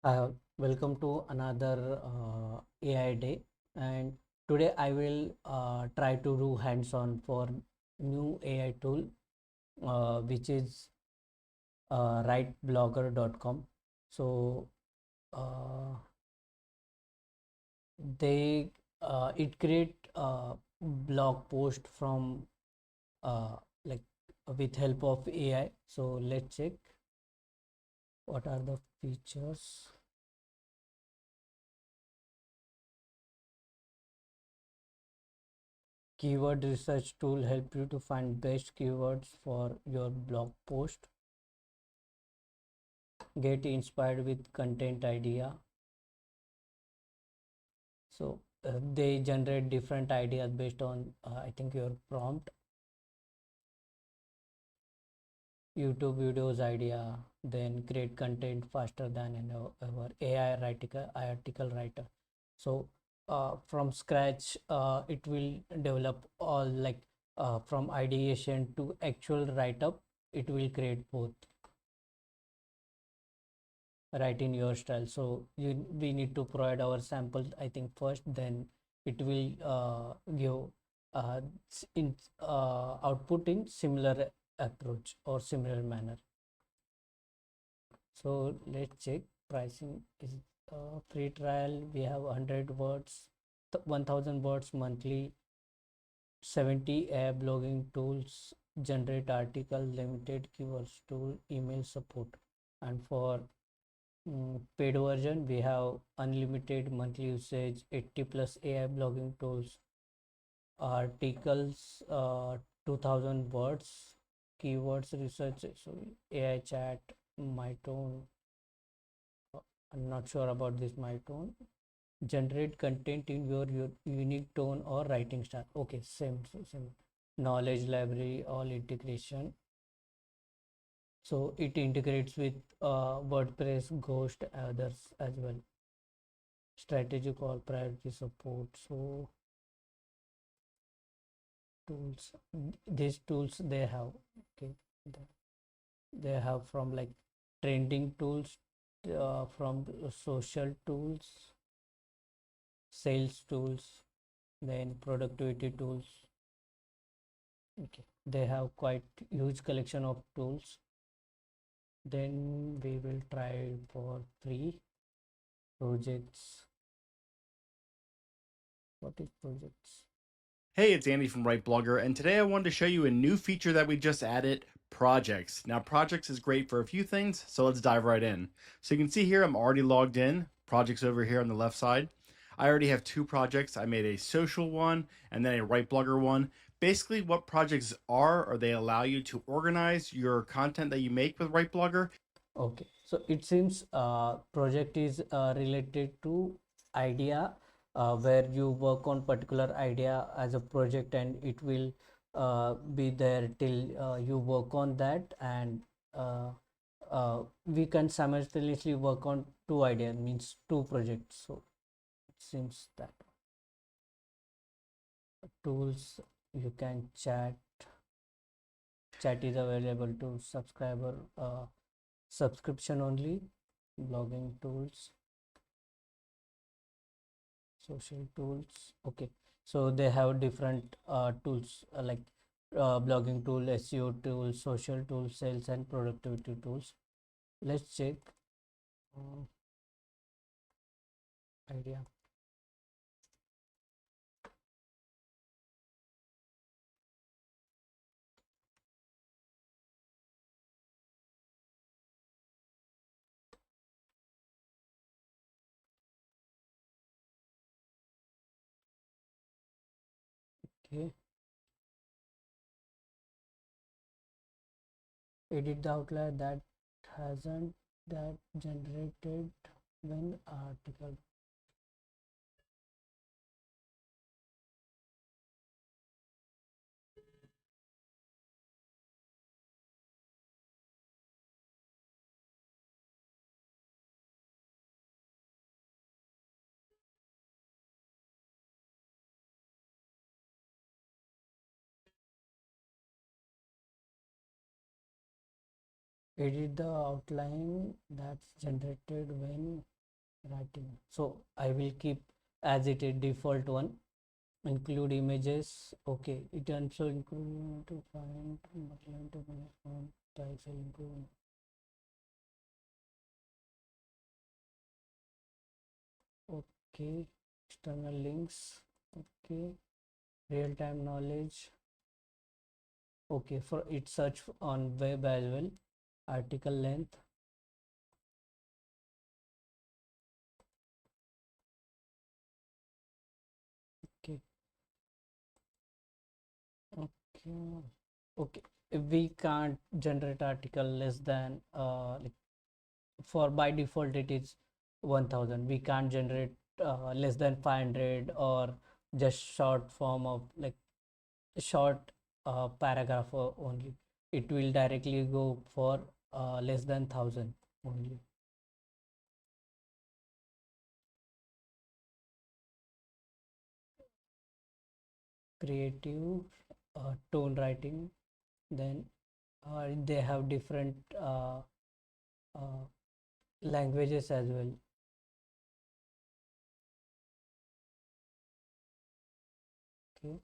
Welcome to another AI day, and today I will try to do hands-on for new AI tool, which is writeblogger.com. So uh, they it create blog post from uh, like with help of AI. So let's check what are the features. Keyword research tool help you to find best keywords for your blog post. Get inspired with content idea. So they generate different ideas based on I think your prompt. YouTube videos idea, then create content faster than our AI article writer. So from scratch, it will develop all like from ideation to actual write up. It will create both right in your style. So we need to provide our sample I think first, then it will give in output in similar approach or similar manner. So let's check pricing is free trial. We have 100 words, 1000 words monthly, 70 air blogging tools, generate article, limited keywords tool, email support. And for paid version, we have unlimited monthly usage, 80 plus AI blogging tools, articles, 2000 words, keywords research, so AI chat, my tone. I'm not sure about this my tone. Generate content in your unique tone or writing style. Okay, same. Knowledge library, all integration. So it integrates with WordPress, Ghost, others as well. Strategic or priority support. So tools, these tools they have, okay, they have from like trending tools, from social tools, sales tools, then productivity tools. Okay, they have quite huge collection of tools. Then we will try for free projects. What is projects? Hey, it's Andy from Write Blogger, and today I wanted to show you a new feature that we just added, Projects. Now, Projects is great for a few things, so let's dive right in. So you can see here I'm already logged in, Projects over here on the left side. I already have two projects. I made a social one and then a Write Blogger one. Basically, what projects are they allow you to organize your content that you make with Write Blogger. Okay, so it seems project is related to idea, where you work on particular idea as a project, and it will be there till you work on that, and we can simultaneously work on two ideas, means two projects. So it seems that tools, you can chat is available to subscriber, subscription only, blogging tools, social tools. Okay, so they have different tools, like blogging tool, SEO tool, social tool, sales and productivity tools. Let's check uh, idea. Okay, edit the outline that hasn't that generated when article. Edit the outline that's generated when writing. So I will keep as it is default one. Include images. Okay, it also include to find multiline to management types will include. Okay, external links. Okay, real-time knowledge. Okay, for it search on web as well. Article length. Okay, okay, okay. If we can't generate article less than like for by default it is 1000. We can't generate less than 500 or just short form of like short paragraph only. It will directly go for less than 1000 only. Creative tone writing. Then they have different uh, languages as well. Okay,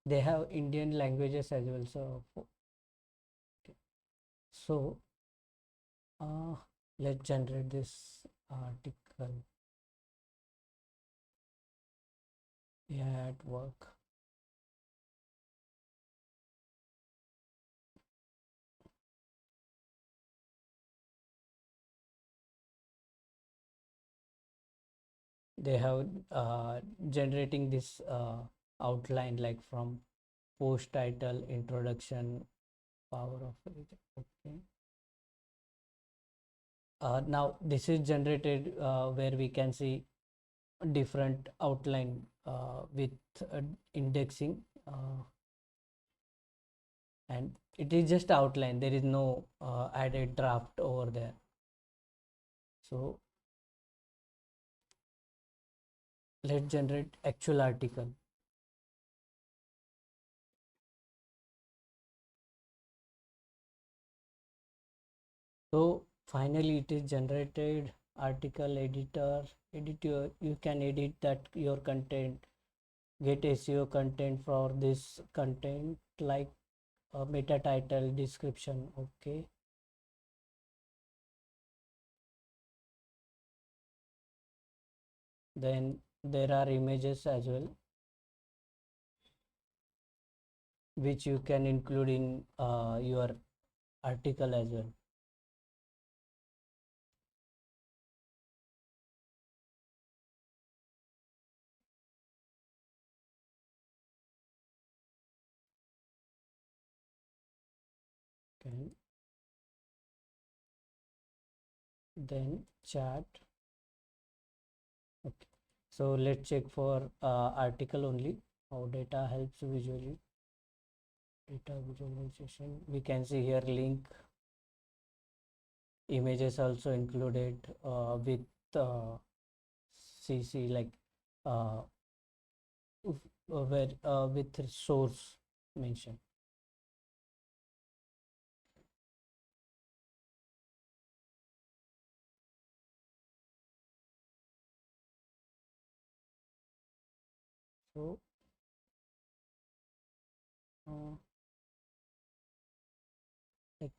they have Indian languages as well. So okay. So uh, let's generate this article. Yeah, at work. They have generating this outline like from post title, introduction, power of it. Okay. Now this is generated where we can see different outline with indexing, and it is just outline. There is no added draft over there. So let's generate actual article. So finally it is generated. Article editor, editor, you can edit that your content, get SEO content for this content like meta title, description. Okay, then there are images as well which you can include in your article as well. Okay, then chat. Okay, so let's check for article only. How data helps visually. Data visualization. We can see here link, images also included with CC like uh, where with source mentioned. So uh, like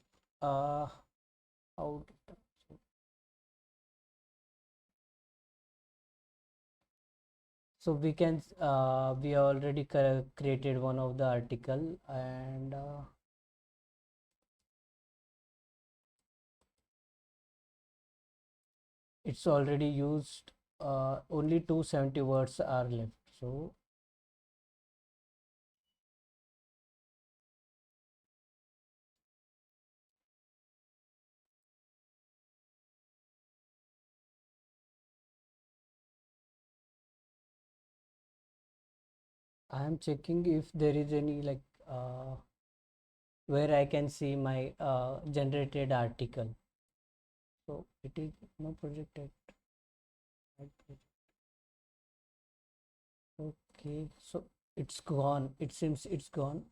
uh, how data. So we can we already created one of the article, and it's already used. Only 270 words are left. So I am checking if there is any like where I can see my generated article. So it is no project at project. Okay, so it's gone. It seems it's gone.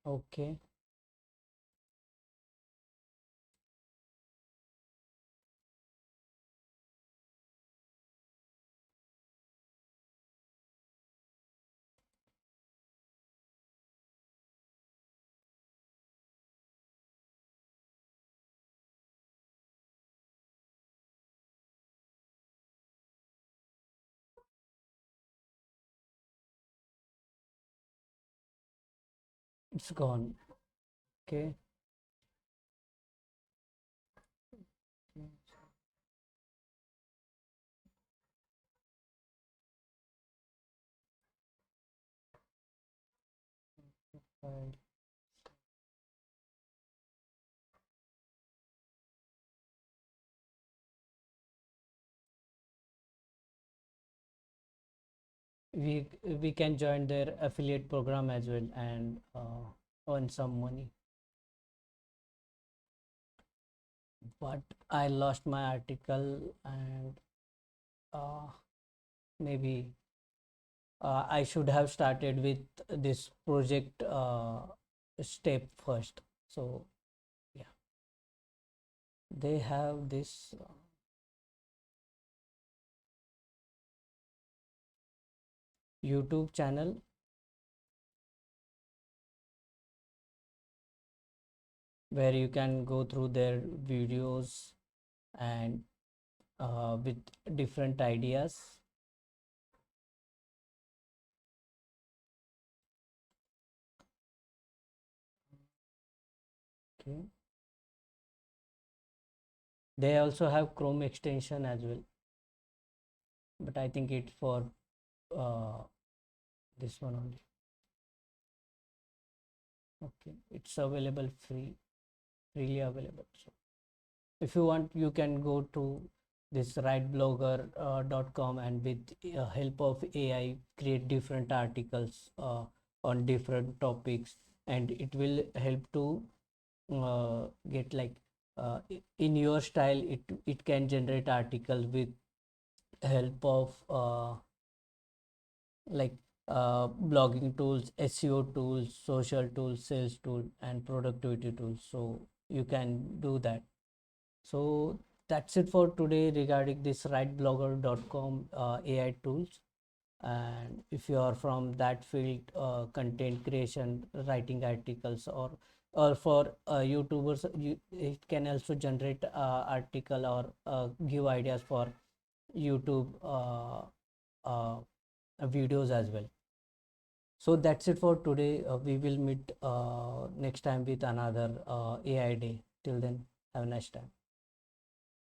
Okay, it's gone. Okay. File. We can join their affiliate program as well and earn some money. But I lost my article, and uh, maybe I should have started with this project step first. So yeah, they have this YouTube channel where you can go through their videos and with different ideas. Okay. They also have Chrome extension as well, but I think it's for uh, this one only. Okay, it's available freely available. So if you want, you can go to this writeblogger.com and with help of AI create different articles on different topics, and it will help to get like in your style. It can generate articles with help of like blogging tools, SEO tools, social tools, sales tool, and productivity tools. So you can do that. So that's it for today regarding this writeblogger.com AI tools. And if you are from that field, content creation, writing articles, or for YouTubers, it can also generate article or give ideas for YouTube uh, videos as well. So that's it for today. We will meet next time with another AI day. Till then, have a nice time.